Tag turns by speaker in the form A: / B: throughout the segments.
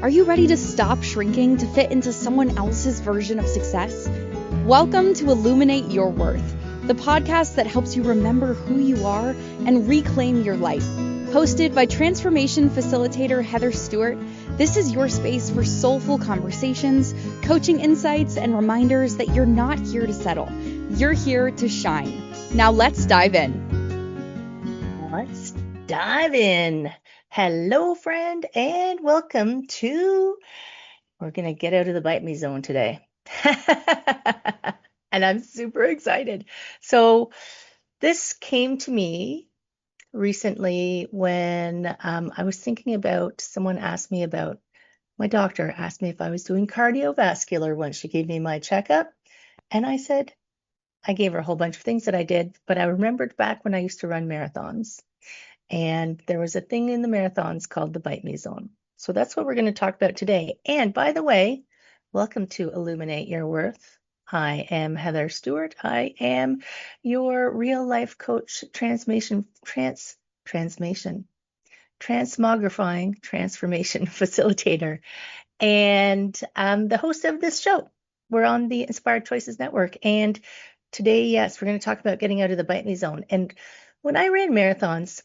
A: Are you ready to stop shrinking to fit into someone else's version of success? Welcome to Illuminate Your Worth, the podcast that helps you remember who you are and reclaim your life. Hosted by transformation facilitator Heather Stewart, this is your space for soulful conversations, coaching insights, and reminders that you're not here to settle. You're here to shine. Now let's dive in.
B: Let's dive in. Hello, friend, and welcome to, we're going to get out of the bite me zone today. And I'm super excited. So this came to me recently when I was thinking about, someone asked me about, my doctor asked me if I was doing cardiovascular when she gave me my checkup. And I said, I gave her a whole bunch of things that I did, but I remembered back when I used to run marathons. And there was a thing in the marathons called the bite me zone. So that's what we're going to talk about today. And by the way, welcome to Illuminate Your Worth. I am Heather Stewart. I am your real life coach, transmogrifying transformation facilitator, and the host of this show. We're on the Inspired Choices Network. And today, yes, we're going to talk about getting out of the bite me zone. And when I ran marathons,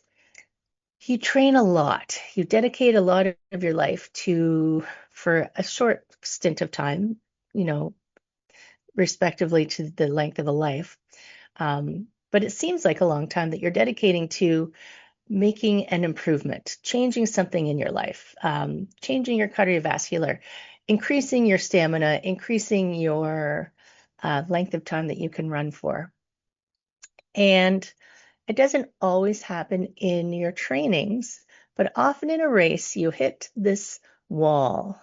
B: you train a lot. You dedicate a lot of your life for a short stint of time, respectively to the length of a life. But it seems like a long time that you're dedicating to making an improvement, changing something in your life, changing your cardiovascular, increasing your stamina, increasing your length of time that you can run for. And it doesn't always happen in your trainings, but often in a race, you hit this wall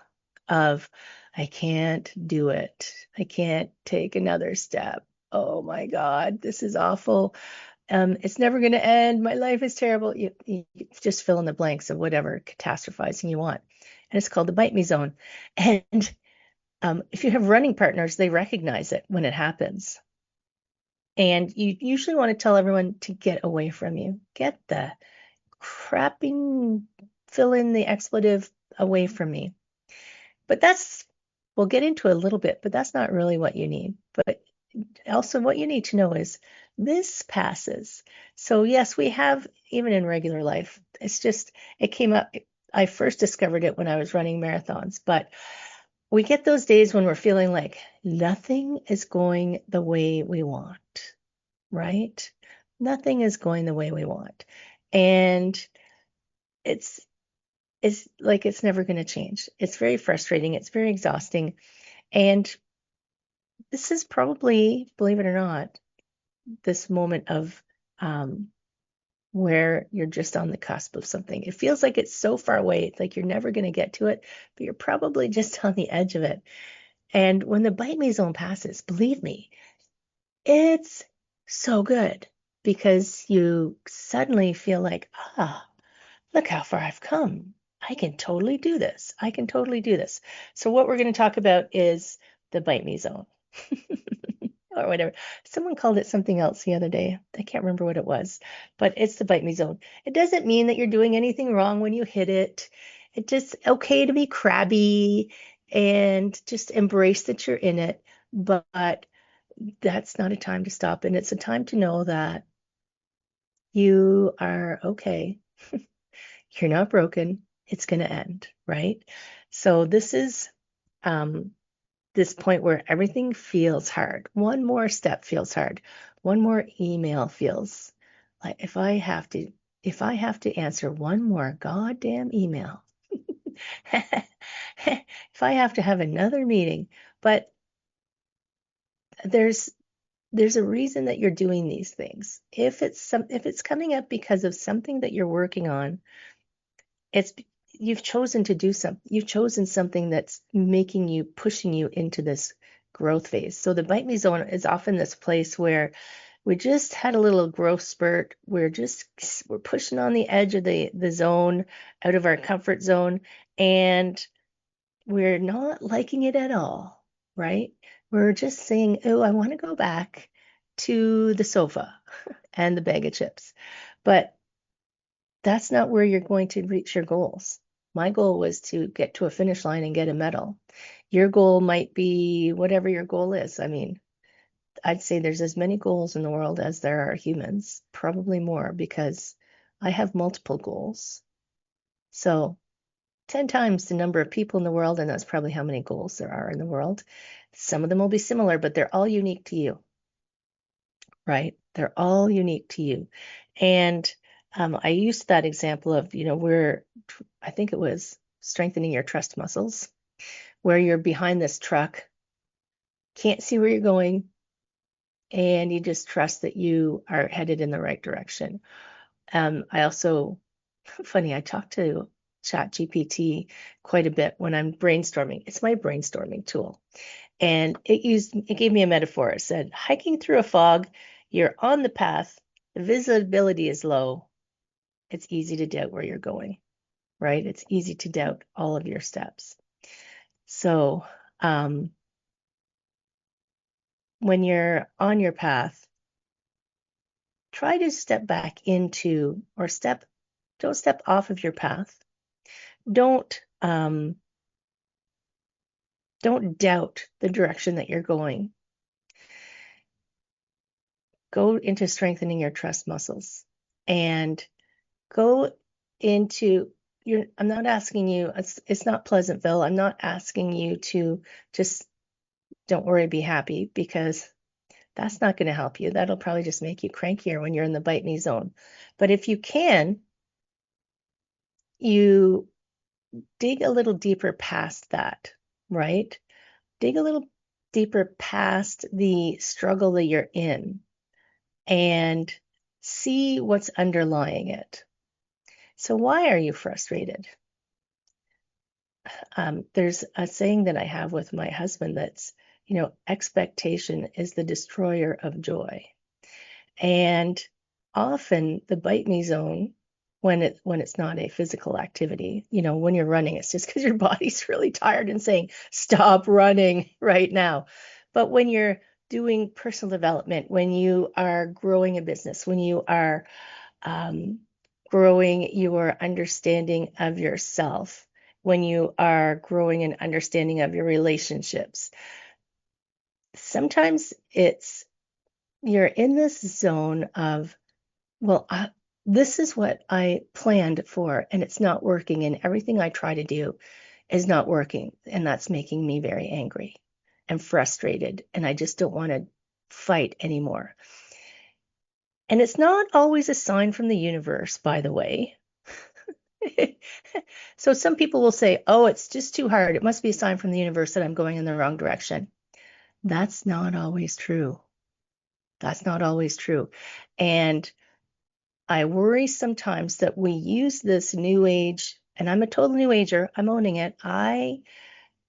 B: of, I can't do it. I can't take another step. Oh my God, this is awful. It's never going to end. My life is terrible. You just fill in the blanks of whatever catastrophizing you want. And it's called the bite me zone. And if you have running partners, they recognize it when it happens. And you usually want to tell everyone to get away from you. Get the crapping, fill in the expletive, away from me. But we'll get into it a little bit, but that's not really what you need. But also what you need to know is this passes. So yes, we have, even in regular life, it came up. I first discovered it when I was running marathons, but we get those days when we're feeling like nothing is going the way we want, right? Nothing is going the way we want. And it's like it's never going to change. It's very frustrating. It's very exhausting. And this is probably, believe it or not, this moment of where you're just on the cusp of something. It feels like it's so far away, it's like you're never going to get to it, but you're probably just on the edge of it. And when the bite me zone passes, believe me, it's so good because you suddenly feel like, look how far I've come. I can totally do this. I can totally do this. So what we're going to talk about is the bite me zone. Or whatever. Someone called it something else the other day. I can't remember what it was, but it's the bite me zone. It doesn't mean that you're doing anything wrong when you hit it. It's just okay to be crabby and just embrace that you're in it. But that's not a time to stop. And it's a time to know that you are okay. You're not broken. It's going to end, right? So this is this point where everything feels hard. One more step feels hard. One more email feels like if I have to answer one more goddamn email, if I have to have another meeting, but there's a reason that you're doing these things. If it's coming up because of something that you're working on, you've chosen to do something. You've chosen something that's pushing you into this growth phase. So the bite me zone is often this place where we just had a little growth spurt. We're pushing on the edge of the zone, out of our comfort zone, and we're not liking it at all, right? We're just saying, oh, I want to go back to the sofa and the bag of chips. But that's not where you're going to reach your goals. My goal was to get to a finish line and get a medal. Your goal might be whatever your goal is. I mean, I'd say there's as many goals in the world as there are humans, probably more, because I have multiple goals. So 10 times the number of people in the world, and that's probably how many goals there are in the world. Some of them will be similar, but they're all unique to you, right? They're all unique to you. And I used that example of, I think it was strengthening your trust muscles, where you're behind this truck, can't see where you're going, and you just trust that you are headed in the right direction. I also, funny, I talk to ChatGPT quite a bit when I'm brainstorming. It's my brainstorming tool. And it gave me a metaphor. It said, hiking through a fog, you're on the path, the visibility is low. It's easy to doubt where you're going, right? It's easy to doubt all of your steps. So, when you're on your path, try to step back into or don't step off of your path. Don't doubt the direction that you're going. Go into strengthening your trust muscles and go into I'm not asking you, it's not Pleasantville. I'm not asking you to just don't worry, be happy, because that's not going to help you. That'll probably just make you crankier when you're in the bite me zone. But if you can, you dig a little deeper past that, right? Dig a little deeper past the struggle that you're in and see what's underlying it. So why are you frustrated? There's a saying that I have with my husband that's, expectation is the destroyer of joy. And often the bite me zone, when it's not a physical activity, when you're running, it's just because your body's really tired and saying, stop running right now. But when you're doing personal development, when you are growing a business, when you are growing your understanding of yourself, when you are growing an understanding of your relationships, sometimes you're in this zone of, well, this is what I planned for, and it's not working, and everything I try to do is not working, and that's making me very angry and frustrated, and I just don't want to fight anymore. And it's not always a sign from the universe, by the way. So some people will say, oh, it's just too hard. It must be a sign from the universe that I'm going in the wrong direction. That's not always true. That's not always true. And I worry sometimes that we use this new age, and I'm a total new ager. I'm owning it. I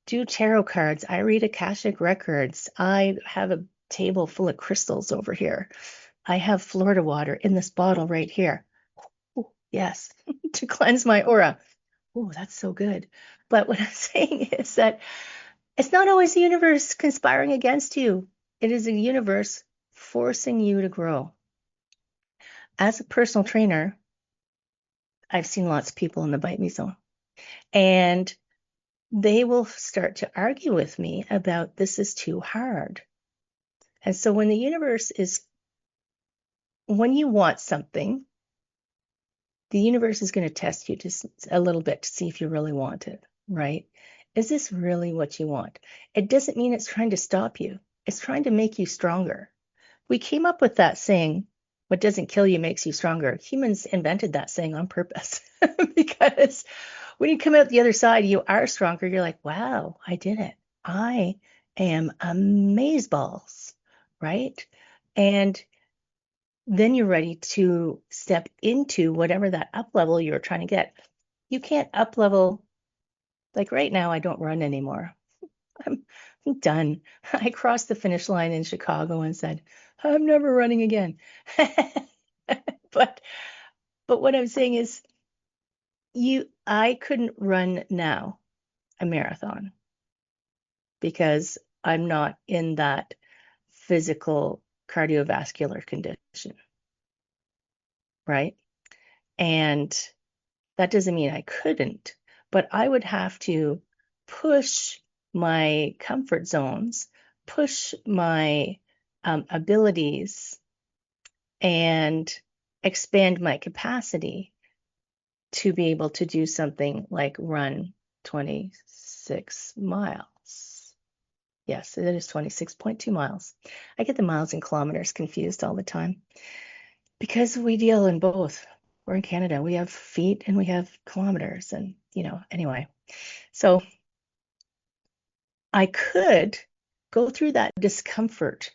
B: do tarot cards. I read Akashic records. I have a table full of crystals over here. I have Florida water in this bottle right here. Ooh, yes, to cleanse my aura. Oh, that's so good. But what I'm saying is that it's not always the universe conspiring against you. It is the universe forcing you to grow. As a personal trainer, I've seen lots of people in the bite me zone, and they will start to argue with me about this is too hard. And so when you want something, the universe is going to test you just a little bit to see if you really want it, right? Is this really what you want? It doesn't mean it's trying to stop you. It's trying to make you stronger. We came up with that saying, what doesn't kill you makes you stronger. Humans invented that saying on purpose because when you come out the other side, you are stronger. You're like, wow, I did it. I am amazeballs, right? And then you're ready to step into whatever that up level you're trying to get. You can't up level, like right now, I don't run anymore. I'm done. I crossed the finish line in Chicago and said, I'm never running again. But what I'm saying is I couldn't run now a marathon because I'm not in that physical cardiovascular condition, right? And that doesn't mean I couldn't, but I would have to push my comfort zones, push my abilities, and expand my capacity to be able to do something like run 26 miles. Yes, it is 26.2 miles. I get the miles and kilometers confused all the time because we deal in both. We're in Canada. We have feet and we have kilometers. And, anyway. So I could go through that discomfort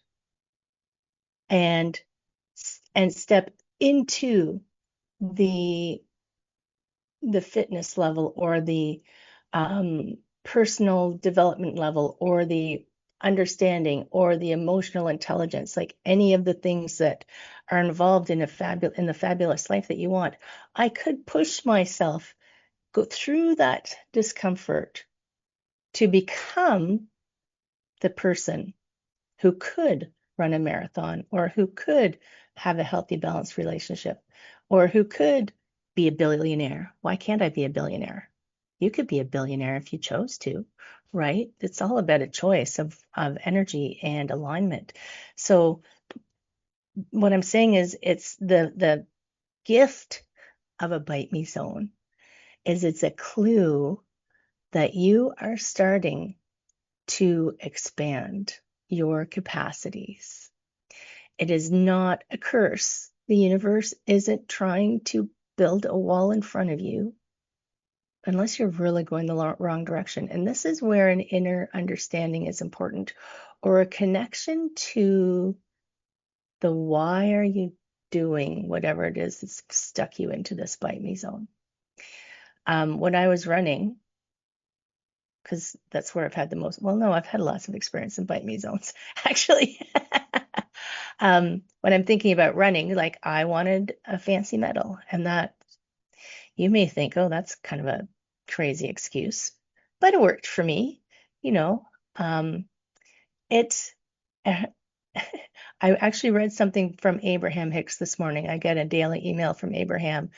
B: and step into the fitness level or the personal development level or the understanding or the emotional intelligence, like any of the things that are involved in the fabulous life that you want. I could push myself, go through that discomfort to become the person who could run a marathon or who could have a healthy, balanced relationship or who could be a billionaire. Why can't I be a billionaire? You could be a billionaire if you chose to, right? It's all about a choice of energy and alignment. So what I'm saying is it's the gift of a bite me zone is it's a clue that you are starting to expand your capacities. It is not a curse. The universe isn't trying to build a wall in front of you unless you're really going the wrong direction. And this is where an inner understanding is important, or a connection to the why are you doing whatever it is that's stuck you into this bite me zone. When I was running, because that's where I've had the most, well, no, I've had lots of experience in bite me zones, actually. When I'm thinking about running, like I wanted a fancy medal, and that you may think, oh, that's kind of a crazy excuse, but it worked for me. You know, it, I actually read something from Abraham Hicks this morning. I get a daily email from Abraham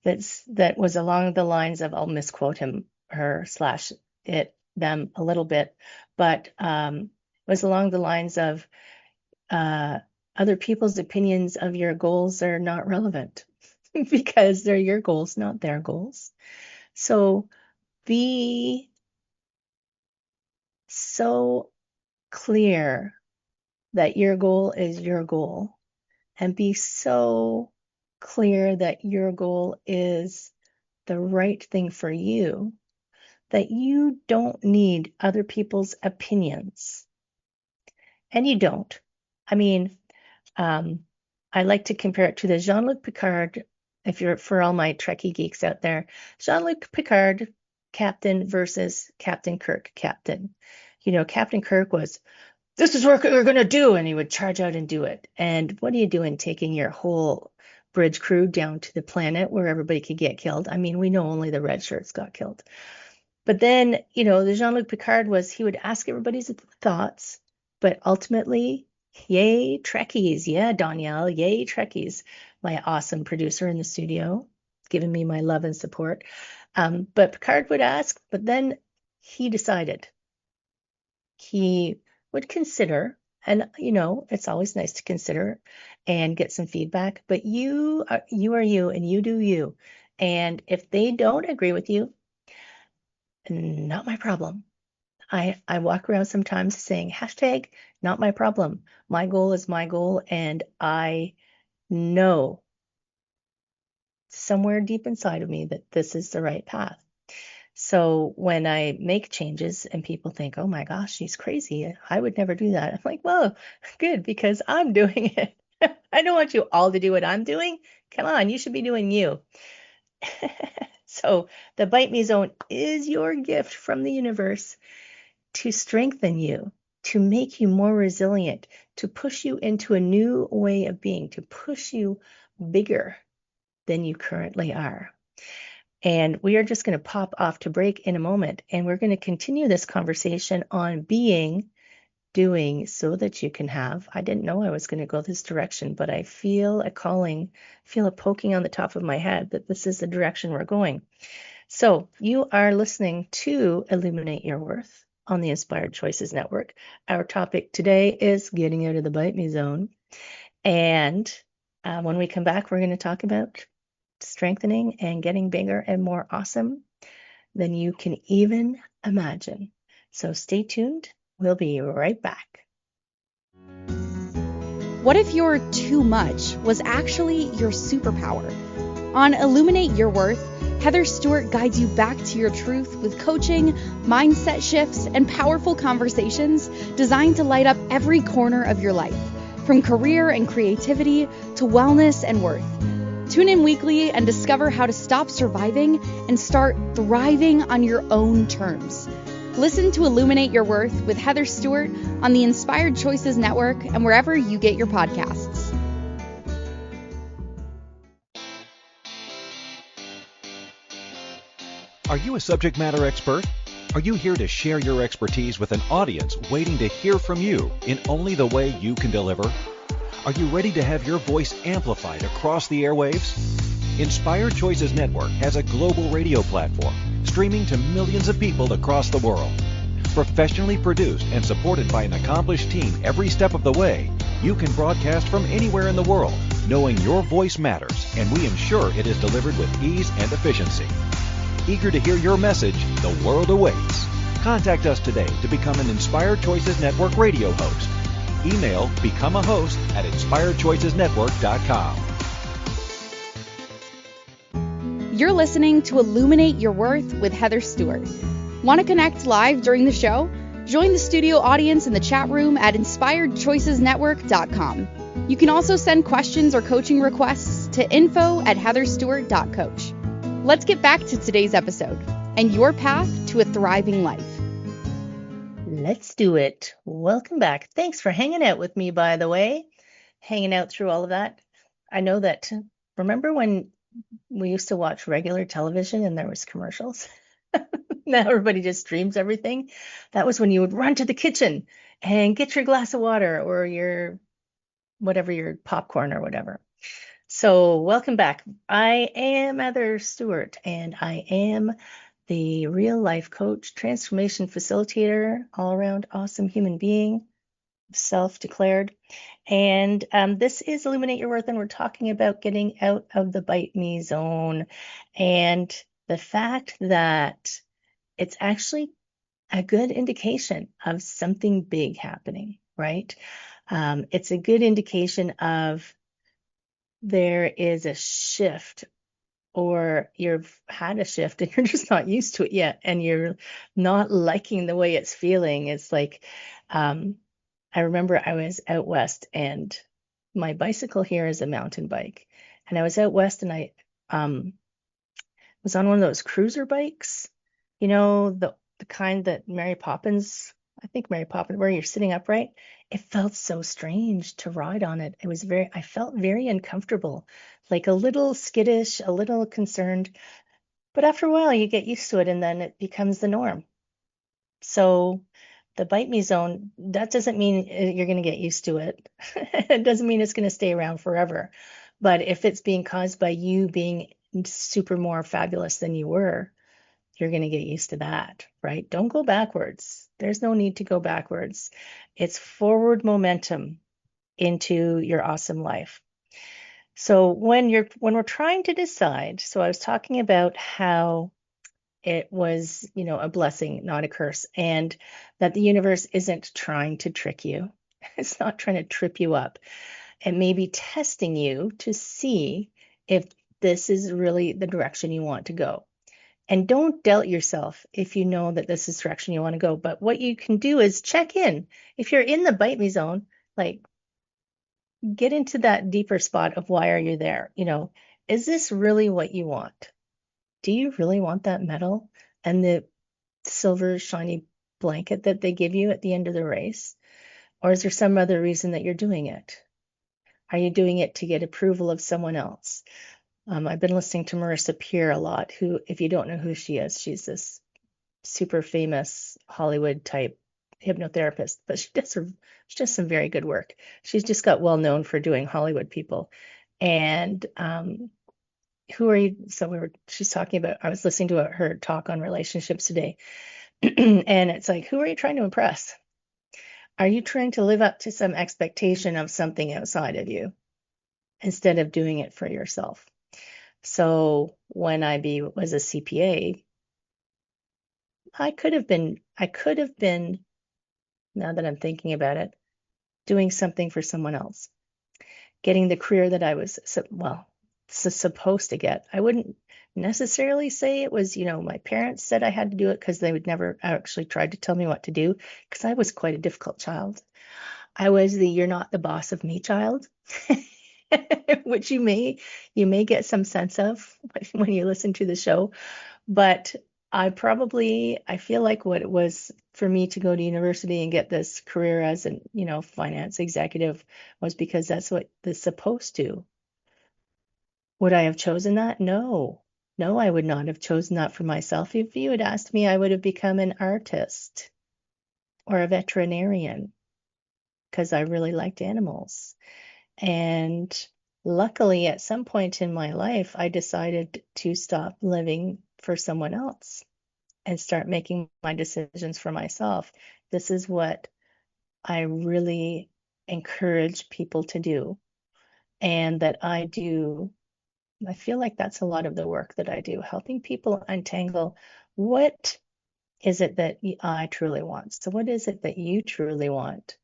B: that was along the lines of, I'll misquote him, her slash it, them a little bit, but was along the lines of other people's opinions of your goals are not relevant because they're your goals, not their goals. So be so clear that your goal is your goal, and be so clear that your goal is the right thing for you, that you don't need other people's opinions. And you don't. I mean, I like to compare it to the Jean-Luc Picard, if you're, for all my Trekkie geeks out there, Jean-Luc Picard captain versus Captain Kirk captain. Captain Kirk was, this is what we're going to do, and he would charge out and do it. And what are you doing, taking your whole bridge crew down to the planet where everybody could get killed? I mean, we know only the red shirts got killed. But then, the Jean-Luc Picard was, he would ask everybody's thoughts, but ultimately, yay, Trekkies. Yeah, Danielle, yay, Trekkies. My awesome producer in the studio, giving me my love and support. But Picard would ask, but then he decided. He would consider, and it's always nice to consider and get some feedback, but you are you and you do you. And if they don't agree with you, not my problem. I walk around sometimes saying hashtag not my problem. My goal is my goal, and I know somewhere deep inside of me that this is the right path. So when I make changes and people think, oh my gosh, she's crazy, I would never do that. I'm like, well, good, because I'm doing it. I don't want you all to do what I'm doing. Come on, you should be doing you. So the Bite Me Zone is your gift from the universe to strengthen you, to make you more resilient, to push you into a new way of being, to push you bigger than you currently are. And we are just going to pop off to break in a moment, and we're going to continue this conversation on being, doing, so that you can have. I didn't know I was going to go this direction, but I feel a calling, feel a poking on the top of my head that this is the direction we're going. So you are listening to Illuminate Your Worth on the Inspired Choices Network. Our topic today is getting out of the bite me zone. And when we come back, we're going to talk about strengthening and getting bigger and more awesome than you can even imagine. So stay tuned. We'll be right back.
A: What if your too much was actually your superpower? On Illuminate Your Worth, Heather Stewart guides you back to your truth with coaching, mindset shifts, and powerful conversations designed to light up every corner of your life, from career and creativity to wellness and worth. Tune in weekly and discover how to stop surviving and start thriving on your own terms. Listen to Illuminate Your Worth with Heather Stewart on the Inspired Choices Network and wherever you get your podcasts.
C: Are you a subject matter expert? Are you here to share your expertise with an audience waiting to hear from you in only the way you can deliver? Are you ready to have your voice amplified across the airwaves? Inspired Choices Network has a global radio platform streaming to millions of people across the world. Professionally produced and supported by an accomplished team every step of the way, you can broadcast from anywhere in the world, knowing your voice matters, and we ensure it is delivered with ease and efficiency. Eager to hear your message, the world awaits. Contact us today to become an Inspired Choices Network radio host. Email becomeahost@inspiredchoicesnetwork.com.
A: You're listening to Illuminate Your Worth with Heather Stewart. Want to connect live during the show? Join the studio audience in the chat room at inspiredchoicesnetwork.com. You can also send questions or coaching requests to info@heatherstewart.coach. Let's get back to today's episode and your path to a thriving life.
B: Let's do it. Welcome back. Thanks for hanging out with me, by the way, hanging out through all of that. I know that, remember when we used to watch regular television and there was commercials? Now everybody just streams everything. That was when you would run to the kitchen and get your glass of water or your popcorn or whatever. So welcome back. I am Heather Stewart, and I am the real life coach, transformation facilitator, all around awesome human being, self-declared. And this is Illuminate Your Worth, and we're talking about getting out of the bite me zone and the fact that it's actually a good indication of something big happening, right? It's a good indication of there is a shift, or you've had a shift and you're just not used to it yet, and you're not liking the way it's feeling. It's like, I remember I was out west, and my bicycle here is a mountain bike, and I was out west, and I was on one of those cruiser bikes, the kind that Mary Poppins, I think Mary Poppins, where you're sitting upright. It felt so strange to ride on it. I felt very uncomfortable, like a little skittish, a little concerned. But after a while, you get used to it, and then it becomes the norm. So the bite me zone, that doesn't mean you're going to get used to it. It doesn't mean it's going to stay around forever. But if it's being caused by you being super more fabulous than you were, you're going to get used to that, right? Don't go backwards. There's no need to go backwards. It's forward momentum into your awesome life. So when we're trying to decide, so I was talking about how it was, a blessing, not a curse, and that the universe isn't trying to trick you. It's not trying to trip you up. It may be testing you to see if this is really the direction you want to go. And don't doubt yourself if you know that this is the direction you want to go. But what you can do is check in. If you're in the bite me zone, like, get into that deeper spot of why are you there? Is this really what you want? Do you really want that medal and the silver shiny blanket that they give you at the end of the race? Or is there some other reason that you're doing it? Are you doing it to get approval of someone else? I've been listening to Marissa Peer a lot, who, if you don't know who she is, she's this super famous Hollywood type hypnotherapist, but she does some very good work. She's just got well known for doing Hollywood people. And who are you? So she's talking about, I was listening to her talk on relationships today. And it's like, who are you trying to impress? Are you trying to live up to some expectation of something outside of you instead of doing it for yourself? So when I was a CPA, I could have been, now that I'm thinking about it, doing something for someone else, getting the career that I was, supposed to get. I wouldn't necessarily say it was, my parents said I had to do it, because they would never actually tried to tell me what to do, because I was quite a difficult child. I was the "you're not the boss of me" child, which you may get some sense of when you listen to the show. But I feel like what it was for me to go to university and get this career as an, finance executive was because that's what it's supposed to. Would I have chosen that? No. No, I would not have chosen that for myself. If you had asked me, I would have become an artist or a veterinarian, because I really liked animals. And luckily, at some point in my life, I decided to stop living for someone else and start making my decisions for myself. This is what I really encourage people to do, and that I do. I feel like that's a lot of the work that I do, helping people untangle what is it that I truly want. So what is it that you truly want?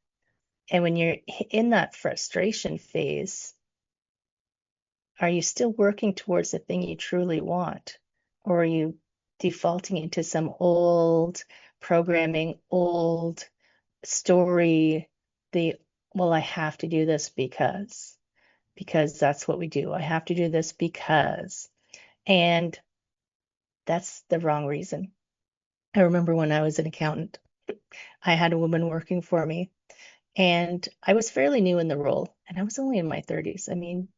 B: And when you're in that frustration phase, are you still working towards the thing you truly want? Or are you defaulting into some old programming, old story, well, I have to do this because that's what we do. I have to do this because, and that's the wrong reason. I remember when I was an accountant, I had a woman working for me, and I was fairly new in the role, and I was only in my 30s. I mean,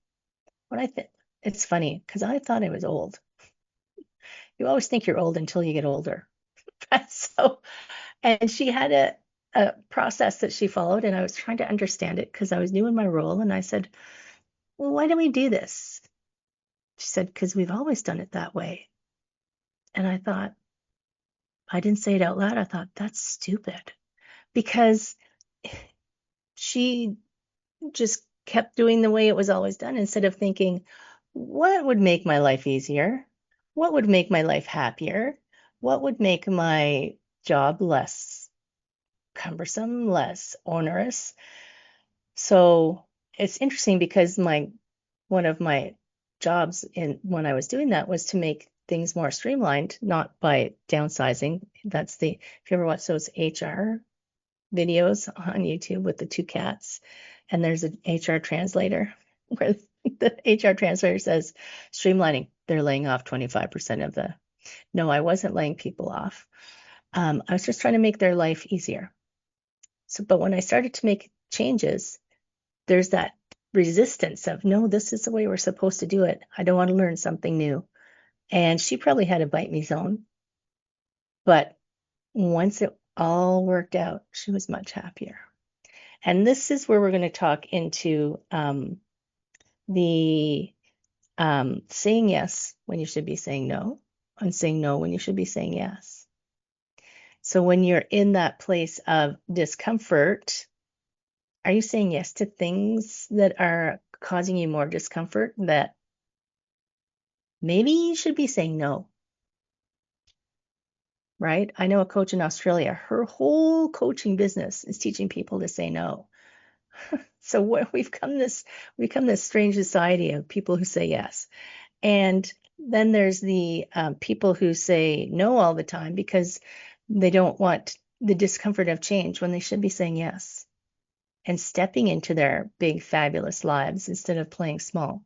B: when I think it's funny because I thought I was old. You always think you're old until you get older. So, and she had a process that she followed, and I was trying to understand it because I was new in my role. And I said, "Well, why don't we do this?" She said, "Because we've always done it that way." And I thought, I didn't say it out loud. I thought, that's stupid, because she just kept doing the way it was always done instead of thinking, what would make my life easier? What would make my life happier? What would make my job less cumbersome, less onerous? So it's interesting because one of my jobs when I was doing that was to make things more streamlined, not by downsizing. If you ever watch those HR videos on YouTube with the two cats, and there's an HR translator where the HR translator says streamlining, they're laying off 25% of the. No, I wasn't laying people off. I was just trying to make their life easier. But when I started to make changes, there's that resistance of, no, this is the way we're supposed to do it. I don't want to learn something new. And she probably had a bite me zone. But once it all worked out, she was much happier. And this is where we're going to talk into the saying yes when you should be saying no, and saying no when you should be saying yes. So when you're in that place of discomfort, are you saying yes to things that are causing you more discomfort that maybe you should be saying no? Right? I know a coach in Australia, her whole coaching business is teaching people to say no. So we've become this strange society of people who say yes. And then there's the people who say no all the time because they don't want the discomfort of change when they should be saying yes and stepping into their big, fabulous lives instead of playing small.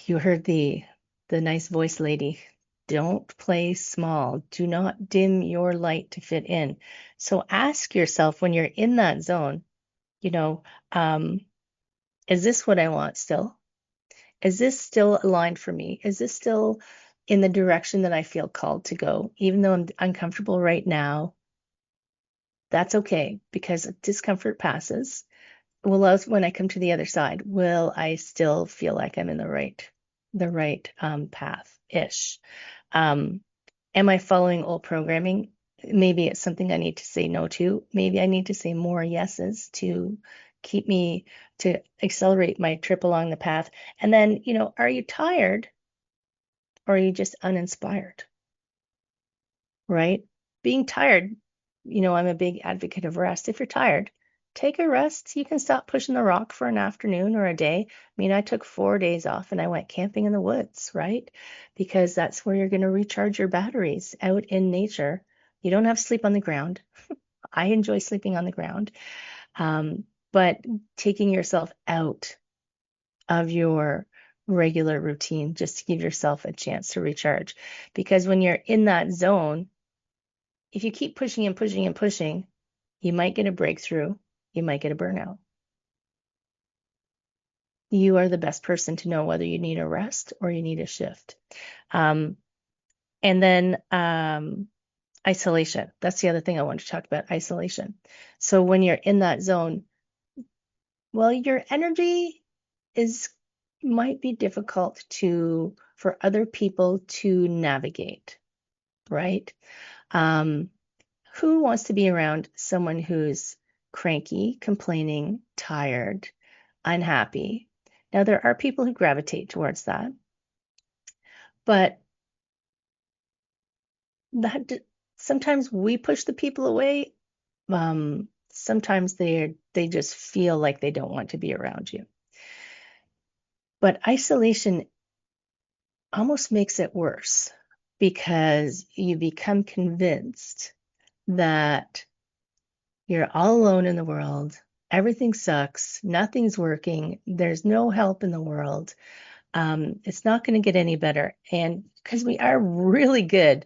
B: You heard the nice voice lady. Don't play small. Do not dim your light to fit in. So ask yourself when you're in that zone, is this what I want still? Is this still aligned for me? Is this still in the direction that I feel called to go? Even though I'm uncomfortable right now, that's okay, because discomfort passes. When I come to the other side, will I still feel like I'm in the right the right path-ish. Um, am I following old programming? Maybe it's something I need to say no to. Maybe I need to say more yeses to keep me to accelerate my trip along the path. And then, are you tired or are you just uninspired? Right? Being tired, I'm a big advocate of rest. If you're tired, take a rest. You can stop pushing the rock for an afternoon or a day. I mean, I took 4 days off and I went camping in the woods, right? Because that's where you're going to recharge your batteries out in nature. You don't have to sleep on the ground. I enjoy sleeping on the ground. But taking yourself out of your regular routine just to give yourself a chance to recharge. Because when you're in that zone, if you keep pushing and pushing and pushing, you might get a breakthrough. You might get a burnout. You are the best person to know whether you need a rest or you need a shift. And then isolation. That's the other thing I want to talk about, isolation. So when you're in that zone, well, your energy might be difficult for other people to navigate, right? Who wants to be around someone who's cranky, complaining, tired, unhappy? Now, there are people who gravitate towards that, but sometimes we push the people away. Sometimes they just feel like they don't want to be around you. But isolation almost makes it worse because you become convinced that you're all alone in the world. Everything sucks. Nothing's working. There's no help in the world. It's not going to get any better. And because we are really good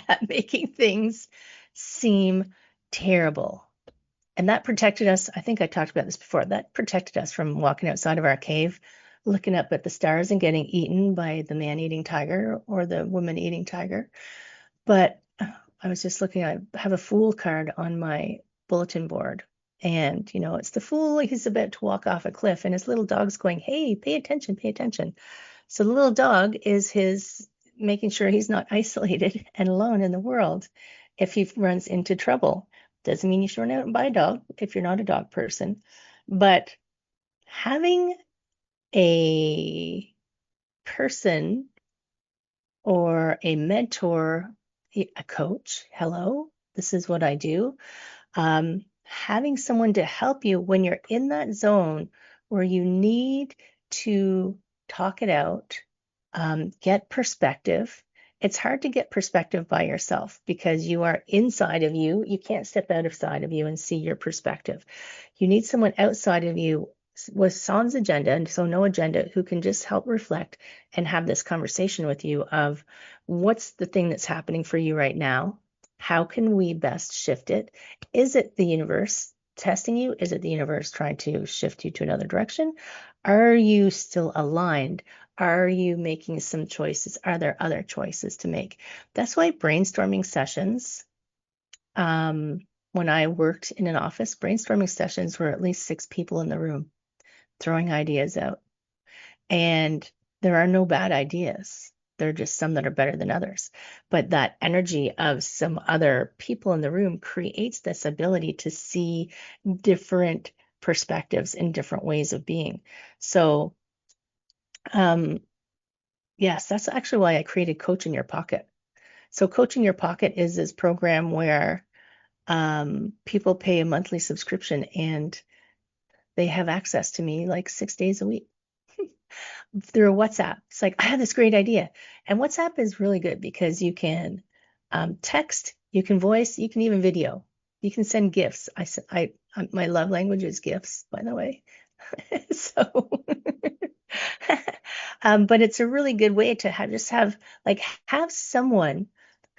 B: at making things seem terrible. And that protected us. I think I talked about this before. That protected us from walking outside of our cave, looking up at the stars and getting eaten by the man-eating tiger or the woman-eating tiger. But I was just looking, I have a fool card on my bulletin board. And, it's the fool, he's about to walk off a cliff, and his little dog's going, hey, pay attention, pay attention. So the little dog is making sure he's not isolated and alone in the world if he runs into trouble. Doesn't mean you should run out and buy a dog if you're not a dog person. But having a person or a mentor, a coach, hello, this is what I do. Having someone to help you when you're in that zone where you need to talk it out, get perspective. It's hard to get perspective by yourself because you are inside of you. You can't step outside of you and see your perspective. You need someone outside of you with sans agenda, and so no agenda, who can just help reflect and have this conversation with you of what's the thing that's happening for you right now? How can we best shift it? Is it the universe testing you? Is it the universe trying to shift you to another direction? Are you still aligned? Are you making some choices? Are there other choices to make? That's why brainstorming sessions, when I worked in an office, brainstorming sessions were at least 6 people in the room throwing ideas out. And there are no bad ideas. There are just some that are better than others. But that energy of some other people in the room creates this ability to see different perspectives and different ways of being. So, yes, that's actually why I created Coach in Your Pocket. So Coach in Your Pocket is this program where people pay a monthly subscription and they have access to me like 6 days a week through WhatsApp. It's like, I have this great idea. And WhatsApp is really good because you can text, you can voice, you can even video. You can send gifts. My love language is gifts, by the way. So, but it's a really good way to have someone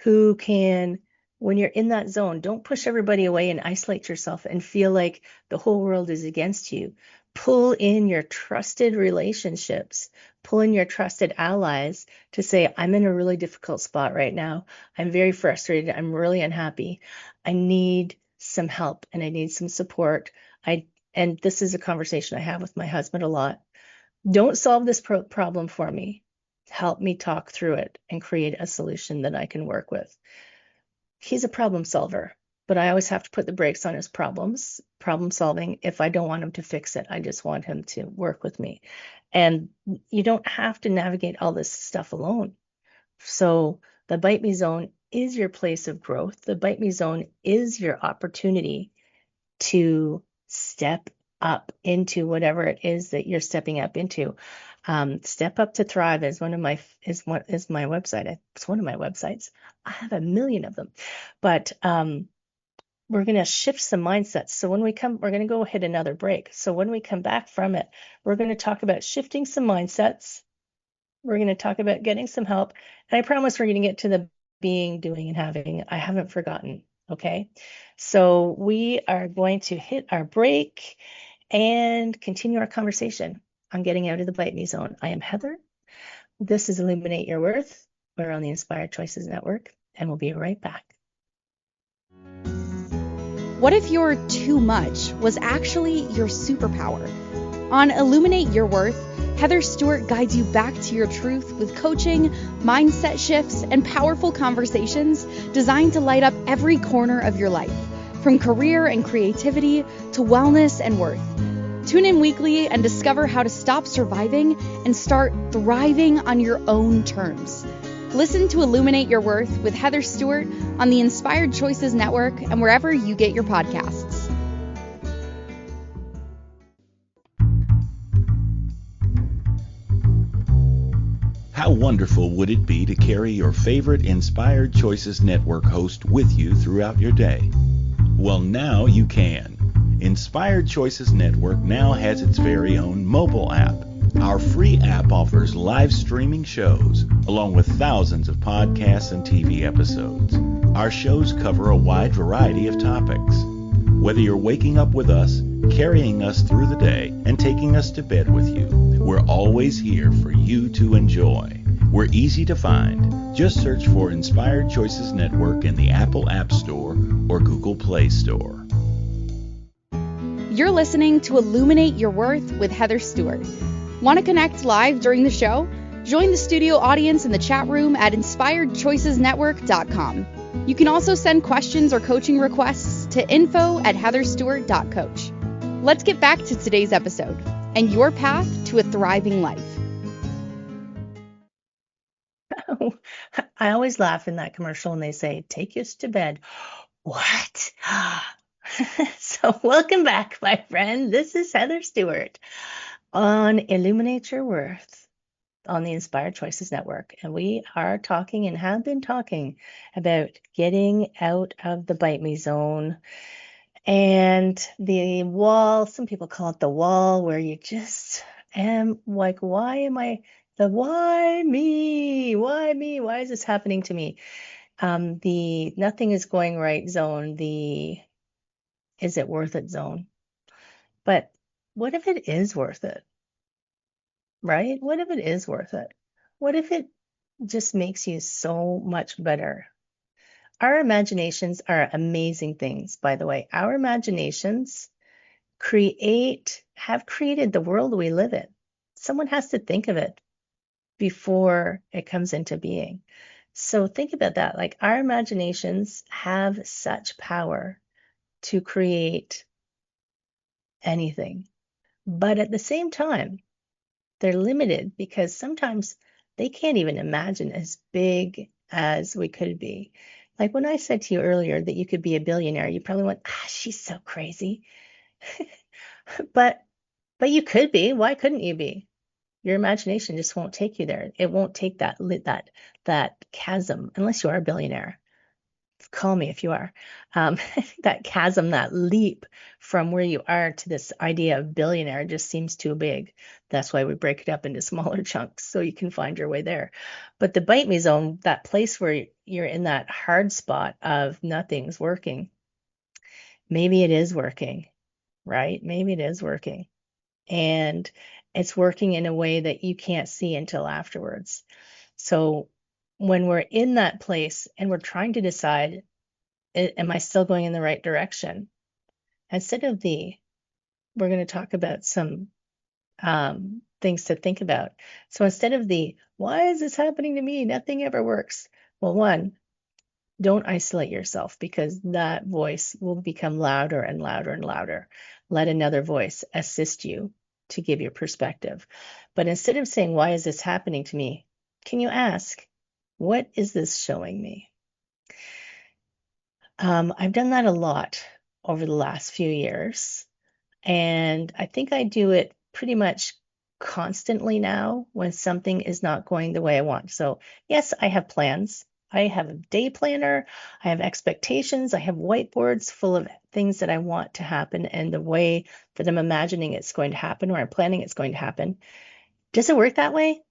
B: who can, when you're in that zone, don't push everybody away and isolate yourself and feel like the whole world is against you. Pull in your trusted relationships, pull in your trusted allies to say, I'm in a really difficult spot right now. I'm very frustrated. I'm really unhappy. I need some help and I need some support. And this is a conversation I have with my husband a lot. Don't solve this problem for me. Help me talk through it and create a solution that I can work with. He's a problem solver, but I always have to put the brakes on his problem solving if I don't want him to fix it. I just want him to work with me. And you don't have to navigate all this stuff alone. So the Bite Me Zone is your place of growth. The Bite Me Zone is your opportunity to step up into whatever it is that you're stepping up into. Step Up to Thrive is my website. It's one of my websites. I have a million of them, but we're going to shift some mindsets. So when we come, we're going to go hit another break. So when we come back from it, we're going to talk about shifting some mindsets. We're going to talk about getting some help. And I promise we're going to get to the being, doing, and having. I haven't forgotten. Okay. So we are going to hit our break and continue our conversation on getting out of the Bite Me Zone. I am Heather. This is Illuminate Your Worth. We're on the Inspired Choices Network, and we'll be right back.
A: What if your too much was actually your superpower? On Illuminate Your Worth, Heather Stewart guides you back to your truth with coaching, mindset shifts, and powerful conversations designed to light up every corner of your life, from career and creativity to wellness and worth. Tune in weekly and discover how to stop surviving and start thriving on your own terms. Listen to Illuminate Your Worth with Heather Stewart on the Inspired Choices Network and wherever you get your podcasts.
C: How wonderful would it be to carry your favorite Inspired Choices Network host with you throughout your day? Well, now you can. Inspired Choices Network now has its very own mobile app. Our free app offers live streaming shows, along with thousands of podcasts and TV episodes. Our shows cover a wide variety of topics. Whether you're waking up with us, carrying us through the day, and taking us to bed with you, we're always here for you to enjoy. We're easy to find. Just search for Inspired Choices Network in the Apple App Store or Google Play Store.
A: You're listening to Illuminate Your Worth with Heather Stewart. Want to connect live during the show? Join the studio audience in the chat room at inspiredchoicesnetwork.com. You can also send questions or coaching requests to info@heatherstewart.coach. Let's get back to today's episode and your path to a thriving life.
B: I always laugh in that commercial when they say, take us to bed. What? So welcome back, my friend. This is Heather Stewart on Illuminate Your Worth on the Inspired Choices Network. And we are talking and have been talking about getting out of the Bite Me Zone and the wall. Some people call it the wall, where you just am like, why me? Why is this happening to me? The nothing is going right zone, the is it worth it zone. But what if it is worth it? Right? What if it is worth it? What if it just makes you so much better? Our imaginations are amazing things, by the way. Our imaginations have created the world we live in. Someone has to think of it before it comes into being. So think about that. Like, our imaginations have such power to create anything. But at the same time, they're limited because sometimes they can't even imagine as big as we could be. Like when I said to you earlier that you could be a billionaire, you probably went, she's so crazy. But you could be. Why couldn't you be? Your imagination just won't take you there. It won't take that chasm, unless you are a billionaire. Call me if you are. That chasm, that leap from where you are to this idea of billionaire just seems too big. That's why we break it up into smaller chunks so you can find your way there. But the Bite Me Zone, that place where you're in that hard spot of nothing's working, maybe it is working, right? Maybe it is working. And it's working in a way that you can't see until afterwards. So when we're in that place and we're trying to decide, am I still going in the right direction? Instead of we're going to talk about some things to think about. So instead of the, why is this happening to me? Nothing ever works. Well, one, don't isolate yourself because that voice will become louder and louder and louder. Let another voice assist you to give your perspective. But instead of saying, why is this happening to me? Can you ask, what is this showing me? I've done that a lot over the last few years. And I think I do it pretty much constantly now when something is not going the way I want. So, yes, I have plans. I have a day planner. I have expectations. I have whiteboards full of things that I want to happen and the way that I'm imagining it's going to happen or I'm planning it's going to happen. Does it work that way?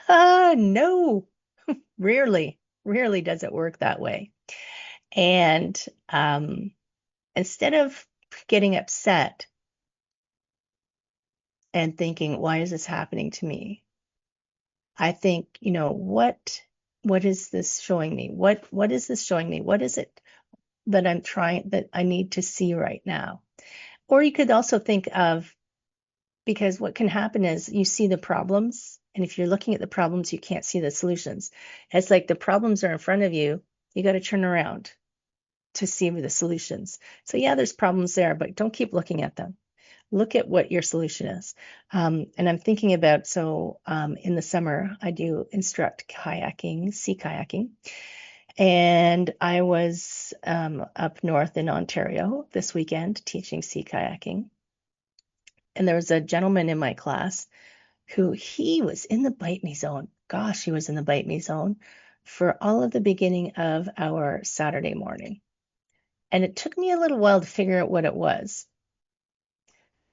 B: No, rarely, rarely does it work that way. And instead of getting upset and thinking, why is this happening to me? I think, what is this showing me? What is this showing me? What is it that I need to see right now? Or you could also think of, because what can happen is you see the problems, and if you're looking at the problems, you can't see the solutions. It's like the problems are in front of you. You got to turn around to see the solutions. So yeah, there's problems there, but don't keep looking at them. Look at what your solution is. And I'm thinking about, in the summer, I do instruct kayaking, sea kayaking. And I was up north in Ontario this weekend teaching sea kayaking. And there was a gentleman in my class who he was in the bite me zone. Gosh, he was in the bite me zone for all of the beginning of our Saturday morning. And it took me a little while to figure out what it was.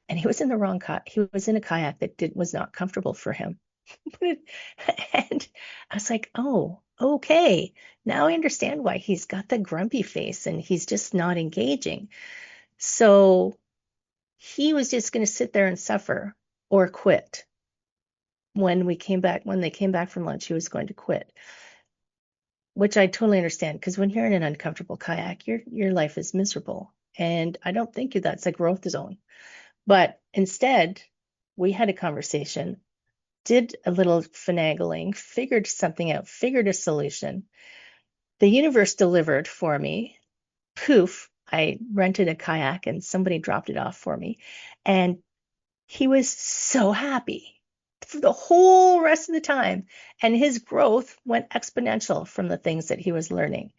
B: And he was in the wrong he was in a kayak that was not comfortable for him. And I was like, oh, okay. Now I understand why he's got the grumpy face and he's just not engaging. So he was just going to sit there and suffer or quit. When they came back from lunch, he was going to quit, which I totally understand, because when you're in an uncomfortable kayak, your life is miserable. And I don't think that's a growth zone. But instead, we had a conversation, did a little finagling, figured something out, figured a solution. The universe delivered for me. Poof, I rented a kayak and somebody dropped it off for me. And he was so happy for the whole rest of the time. And his growth went exponential from the things that he was learning.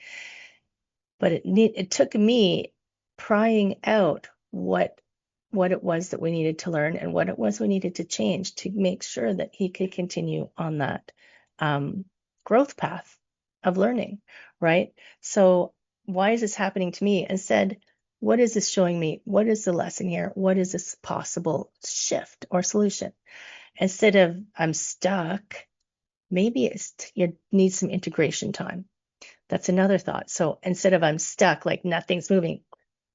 B: But it took me prying out what it was that we needed to learn and what it was we needed to change to make sure that he could continue on that growth path of learning, right? So why is this happening to me? Instead, what is this showing me? What is the lesson here? What is this possible shift or solution? Instead of I'm stuck, maybe you need some integration time. That's another thought. So instead of I'm stuck, like nothing's moving,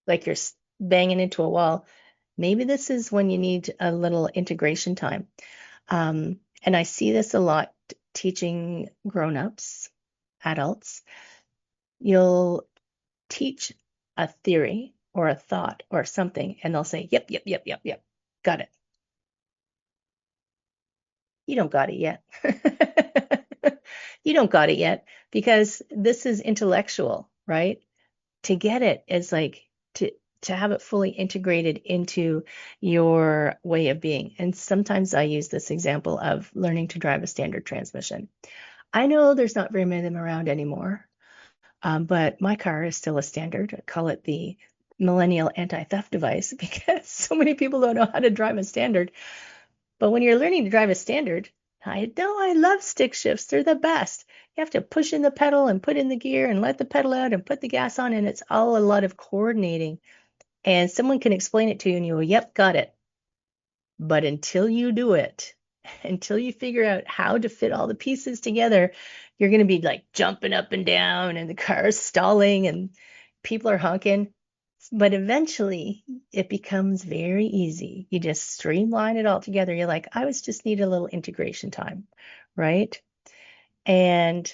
B: like you're banging into a wall, maybe this is when you need a little integration time. And I see this a lot teaching grown-ups, adults. You'll teach a theory or a thought or something, and they'll say, yep, got it. You don't got it yet. You don't got it yet because this is intellectual, right? To get it is like to have it fully integrated into your way of being. And sometimes I use this example of learning to drive a standard transmission. I know there's not very many of them around anymore, but my car is still a standard. I call it the millennial anti-theft device because so many people don't know how to drive a standard. But when you're learning to drive a standard, I love stick shifts. They're the best. You have to push in the pedal and put in the gear and let the pedal out and put the gas on, and it's all a lot of coordinating. And someone can explain it to you and you go, yep, got it. But until you do it, until you figure out how to fit all the pieces together, you're going to be like jumping up and down and the car is stalling and people are honking. But eventually it becomes very easy. You just streamline it all together. You're like, I just need a little integration time, right? And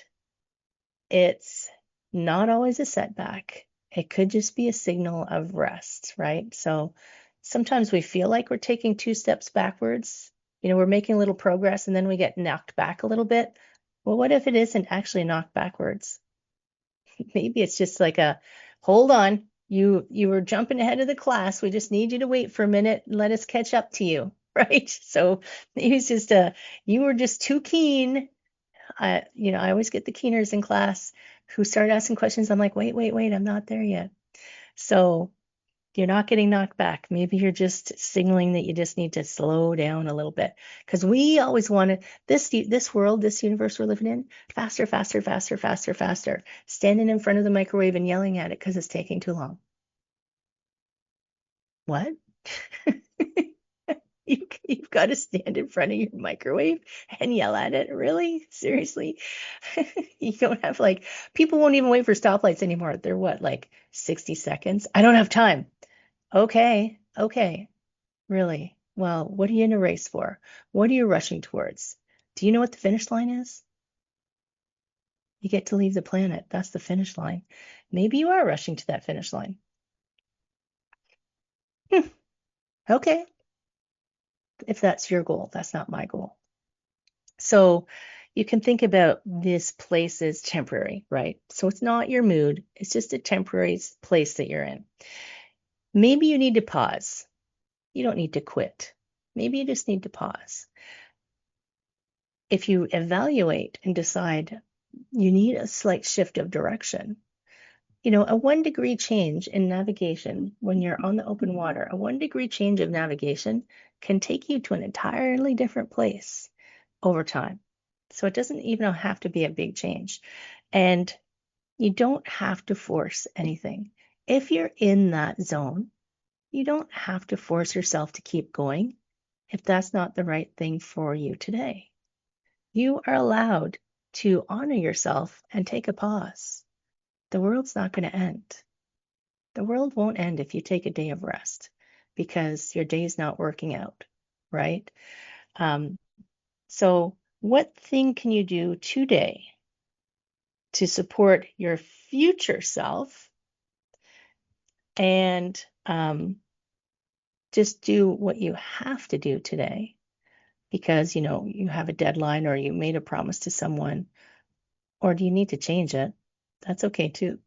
B: it's not always a setback. It could just be a signal of rest, right? So sometimes we feel like we're taking 2 steps backwards. we're making a little progress and then we get knocked back a little bit. Well, what if it isn't actually knocked backwards? Maybe it's just like hold on, you were jumping ahead of the class. We just need you to wait for a minute and let us catch up to you, right? So maybe it's just you were just too keen. I always get the keeners in class who start asking questions. I'm like, wait, I'm not there yet. So you're not getting knocked back. Maybe you're just signaling that you just need to slow down a little bit, because we always want this world, this universe we're living in, faster, faster, faster, faster, faster. Standing in front of the microwave and yelling at it because it's taking too long. What? You've got to stand in front of your microwave and yell at it? Really? Seriously? You don't have people won't even wait for stoplights anymore. They're what, 60 seconds? I don't have time. Okay. Really? Well, what are you in a race for? What are you rushing towards? Do you know what the finish line is? You get to leave the planet. That's the finish line. Maybe you are rushing to that finish line. Okay. If that's your goal, that's not my goal. So you can think about this place as temporary, right? So it's not your mood. It's just a temporary place that you're in. Maybe you need to pause. You don't need to quit. Maybe you just need to pause. If you evaluate and decide you need a slight shift of direction, a 1-degree change in navigation when you're on the open water, a 1-degree change of navigation can take you to an entirely different place over time. So it doesn't even have to be a big change. And you don't have to force anything. If you're in that zone, you don't have to force yourself to keep going if that's not the right thing for you today. You are allowed to honor yourself and take a pause. The world's not going to end. The world won't end if you take a day of rest because your day's not working out, right? So what thing can you do today to support your future self and just do what you have to do today because, you have a deadline or you made a promise to someone, or do you need to change it? That's okay too.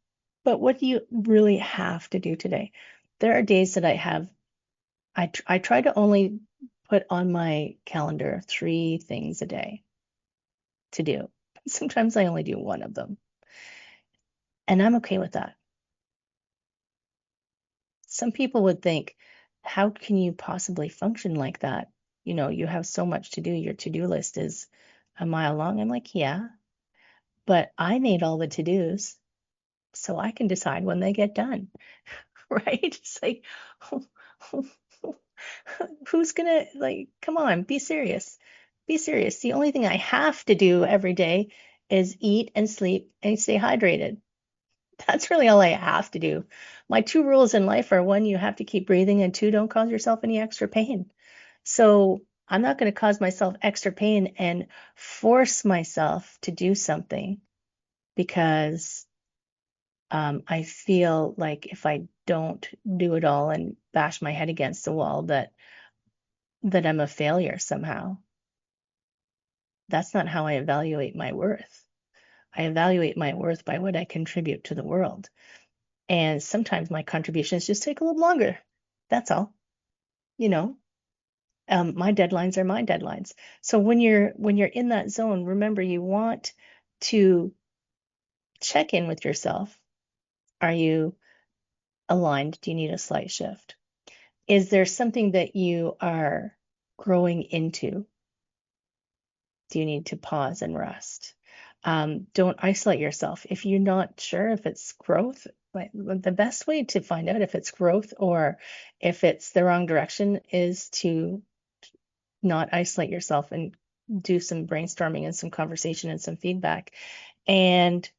B: But what do you really have to do today? There are days that I try to only put on my calendar 3 things a day to do. Sometimes I only do one of them. And I'm okay with that. Some people would think, how can you possibly function like that? You have so much to do. Your to-do list is a mile long. I'm like, yeah, but I made all the to-dos, so I can decide when they get done, right? It's like, who's gonna, come on, be serious. Be serious. The only thing I have to do every day is eat and sleep and stay hydrated. That's really all I have to do. My 2 rules in life are 1, you have to keep breathing, and 2, don't cause yourself any extra pain. So I'm not going to cause myself extra pain and force myself to do something because I feel like if I don't do it all and bash my head against the wall, that I'm a failure somehow. That's not how I evaluate my worth. I evaluate my worth by what I contribute to the world. And sometimes my contributions just take a little longer. That's all. My deadlines are my deadlines. So when you're in that zone, remember, you want to check in with yourself. Are you aligned? Do you need a slight shift? Is there something that you are growing into? Do you need to pause and rest? Don't isolate yourself. If you're not sure if it's growth, the best way to find out if it's growth or if it's the wrong direction is to not isolate yourself and do some brainstorming and some conversation and some feedback. And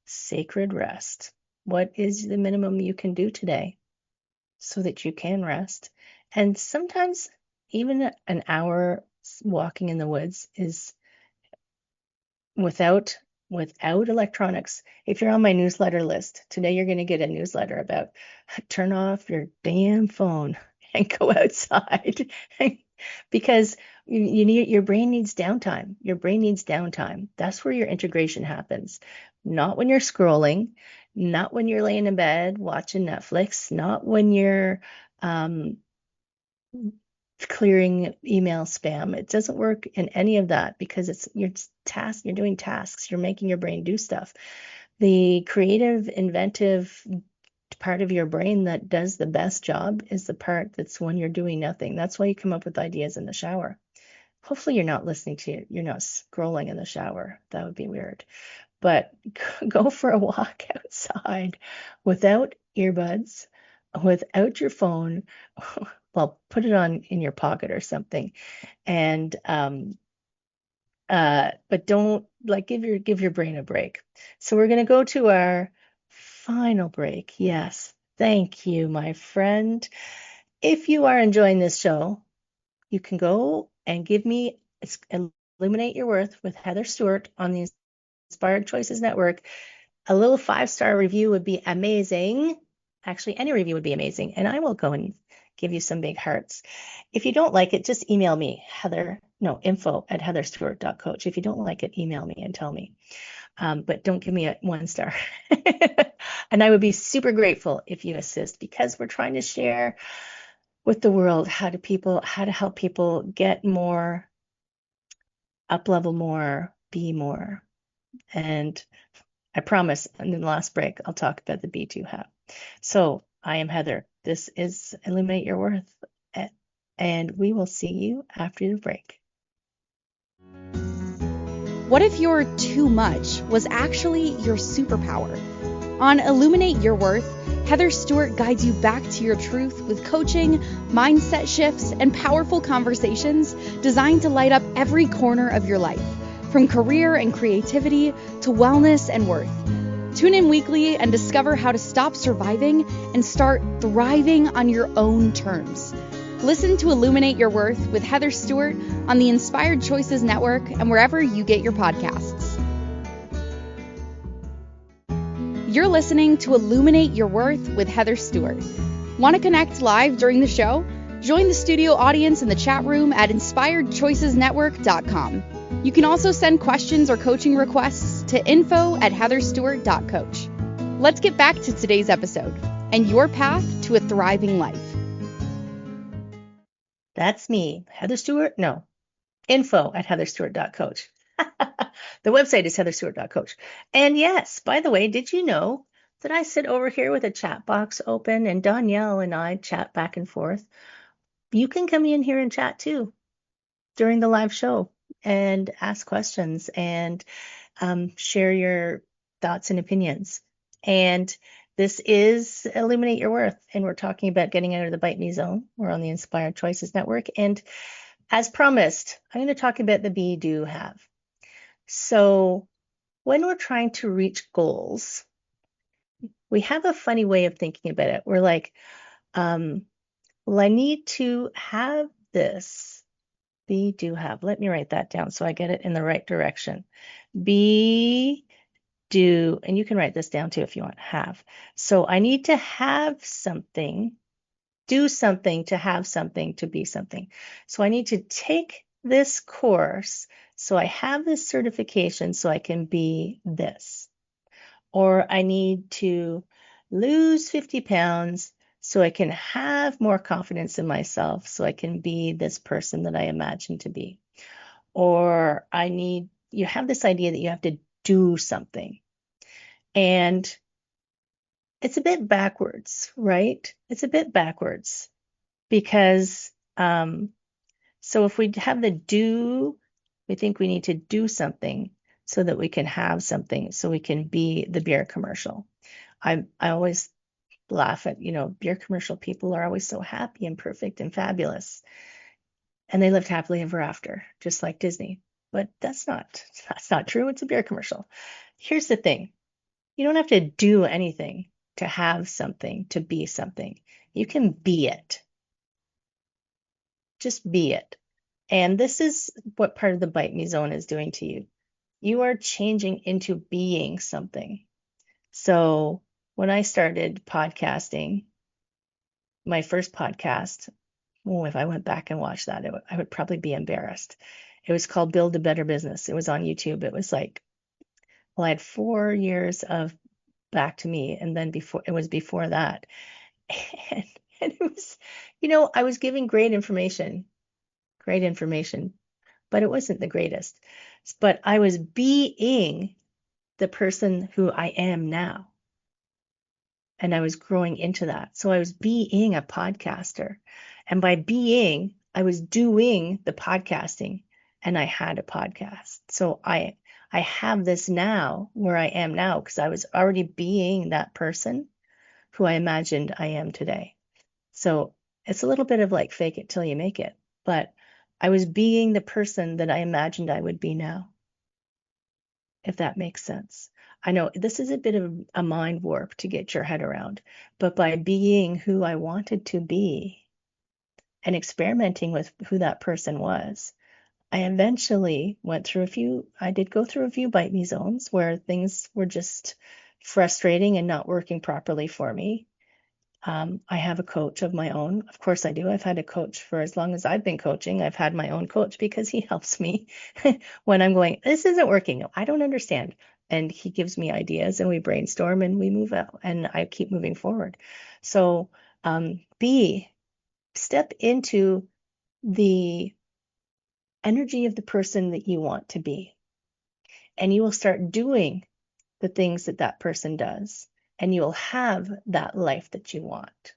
B: sacred rest. What is the minimum you can do today so that you can rest? And sometimes even an hour walking in the woods is without electronics. If you're on my newsletter list, today you're going to get a newsletter about turn off your damn phone and go outside because you need, your brain needs downtime. Your brain needs downtime. That's where your integration happens. Not when you're scrolling, not when you're laying in bed watching Netflix, not when you're um, clearing email spam. It doesn't work in any of that because you're doing tasks, you're making your brain do stuff. The creative, inventive part of your brain that does the best job is the part that's when you're doing nothing. That's why you come up with ideas in the shower. Hopefully you're not you're not scrolling in the shower. That would be weird. But go for a walk outside without earbuds, without your phone. Well, put it on in your pocket or something. And but don't, like, give your brain a break. So we're gonna go to our final break. Yes, thank you, my friend. If you are enjoying this show, you can go and give me Illuminate Your Worth with Heather Stewart on the Inspired Choices Network. A little 5-star review would be amazing. Actually, any review would be amazing, and I will go and give you some big hearts. If you don't like it, just email me, info@heatherstewart.coach. If you don't like it, email me and tell me. But don't give me a 1-star. And I would be super grateful if you assist, because we're trying to share with the world how to help people get more, up level more, be more. And I promise in the last break, I'll talk about the B2 Have. So I am Heather. This is Illuminate Your Worth. And we will see you after the break.
A: What if your too much was actually your superpower? On Illuminate Your Worth, Heather Stewart guides you back to your truth with coaching, mindset shifts, and powerful conversations designed to light up every corner of your life, from career and creativity to wellness and worth. Tune in weekly and discover how to stop surviving and start thriving on your own terms. Listen to Illuminate Your Worth with Heather Stewart on the Inspired Choices Network and wherever you get your podcasts. You're listening to Illuminate Your Worth with Heather Stewart. Want to connect live during the show? Join the studio audience in the chat room at inspiredchoicesnetwork.com. You can also send questions or coaching requests to info@heatherstewart.coach. Let's get back to today's episode and your path to a thriving life.
B: That's me, Heather Stewart. No, info@heatherstewart.coach. The website is heatherstewart.coach. And yes, by the way, did you know that I sit over here with a chat box open and Danielle and I chat back and forth? You can come in here and chat too during the live show and ask questions and share your thoughts and opinions. And this is Illuminate Your Worth, and we're talking about getting out of the bite me zone. We're on the Inspired Choices Network. And as promised, I'm going to talk about the be, do, have. So when we're trying to reach goals, we have a funny way of thinking about it. We're like, well, I need to have this. Be, do, have. Let me write that down so I get it in the right direction. Be, do, and you can write this down too if you want, have. So I need to have something, do something to have something to be something. So I need to take this course so I have this certification so I can be this. Or I need to lose 50 pounds so I can have more confidence in myself so I can be this person that I imagine to be. Or you have this idea that you have to do something. And it's a bit backwards, right? It's a bit backwards because so if we have the do, we think we need to do something so that we can have something, so we can be the beer commercial. I always laugh at, beer commercial people are always so happy and perfect and fabulous. And they lived happily ever after, just like Disney. But that's not true. It's a beer commercial. Here's the thing. You don't have to do anything to have something, to be something. You can be it. Just be it. And this is what part of the bite me zone is doing to you. You are changing into being something. So when I started podcasting, my first podcast, Oh, if I went back and watched that, I would probably be embarrassed. It was called Build a Better Business. It was on YouTube. It was like, well, I had 4 years of Back to Me, and then before that. And, and it was, I was giving great information, but it wasn't the greatest. But I was being the person who I am now. And I was growing into that. So I was being a podcaster. And by being, I was doing the podcasting, and I had a podcast. So I have this now where I am now because I was already being that person who I imagined I am today. So it's a little bit of like fake it till you make it. But I was being the person that I imagined I would be now, if that makes sense. I know this is a bit of a mind warp to get your head around, but by being who I wanted to be and experimenting with who that person was, I eventually I did go through a few bite me zones where things were just frustrating and not working properly for me. I have a coach of my own. Of course I do. I've had a coach for as long as I've been coaching. I've had my own coach because he helps me when I'm going, this isn't working. I don't understand. And he gives me ideas and we brainstorm and we move out and I keep moving forward. So step into the energy of the person that you want to be. And you will start doing the things that that person does. And you will have that life that you want.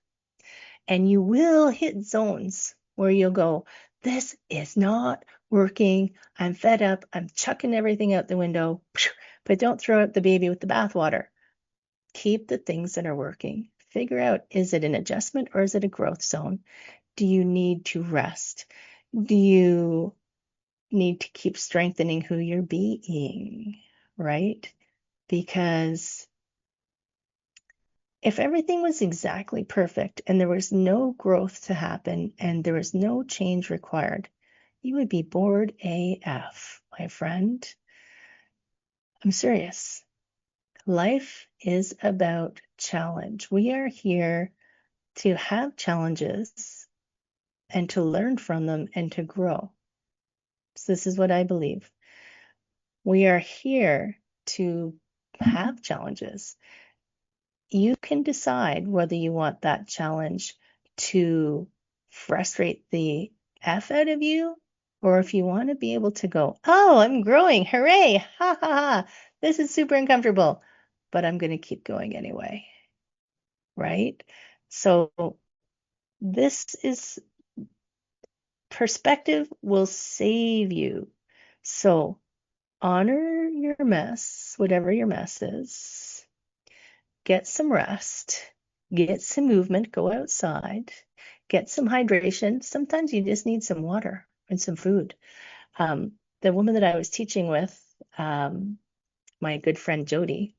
B: And you will hit zones where you'll go, this is not working. I'm fed up. I'm chucking everything out the window. But don't throw out the baby with the bathwater. Keep the things that are working. Figure out, is it an adjustment or is it a growth zone? Do you need to rest? Do you need to keep strengthening who you're being, right? Because if everything was exactly perfect and there was no growth to happen and there was no change required, you would be bored AF, my friend. I'm serious. Life is about challenge. We are here to have challenges and to learn from them and to grow. So this is what I believe. We are here to have challenges. You can decide whether you want that challenge to frustrate the F out of you, or if you want to be able to go, oh, I'm growing, hooray, ha ha ha, this is super uncomfortable, but I'm going to keep going anyway, right? So this is perspective will save you. So honor your mess, whatever your mess is. Get some rest, get some movement, go outside, get some hydration. Sometimes you just need some water and some food. The woman that I was teaching with, my good friend Jody,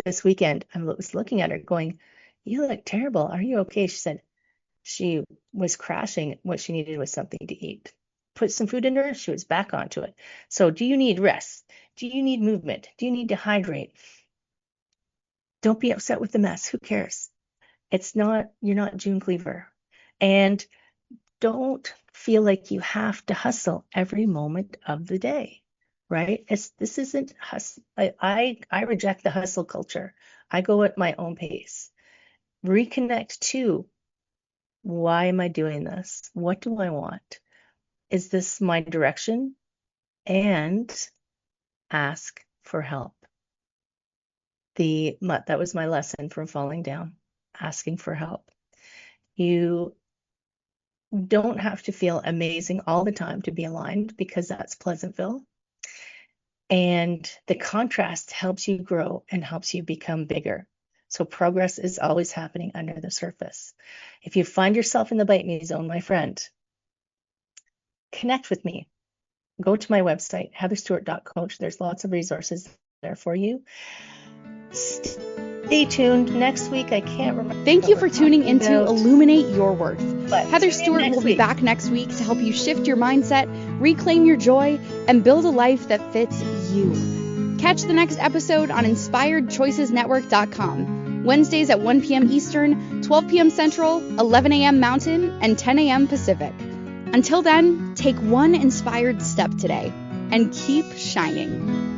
B: this weekend, I was looking at her going, you look terrible. Are you okay? She said she was crashing. What she needed was something to eat. Put some food in her, she was back onto it. So do you need rest? Do you need movement? Do you need to hydrate? Don't be upset with the mess. Who cares? You're not June Cleaver. And don't feel like you have to hustle every moment of the day, right? This isn't hustle. I reject the hustle culture. I go at my own pace. Reconnect to, why am I doing this? What do I want? Is this my direction? And ask for help. That was my lesson from falling down, asking for help. You don't have to feel amazing all the time to be aligned, because that's Pleasantville. And the contrast helps you grow and helps you become bigger. So progress is always happening under the surface. If you find yourself in the bite me zone, my friend, connect with me. Go to my website, heatherstewart.coach. There's lots of resources there for you. Stay tuned. Next week, I can't remember.
A: Thank you for tuning into Illuminate Your Worth.
B: But
A: Heather Stewart will be back next week to help you shift your mindset, reclaim your joy, and build a life that fits you. Catch the next episode on InspiredChoicesNetwork.com. Wednesdays at 1 p.m. Eastern, 12 p.m. Central, 11 a.m. Mountain, and 10 a.m. Pacific. Until then, take one inspired step today and keep shining.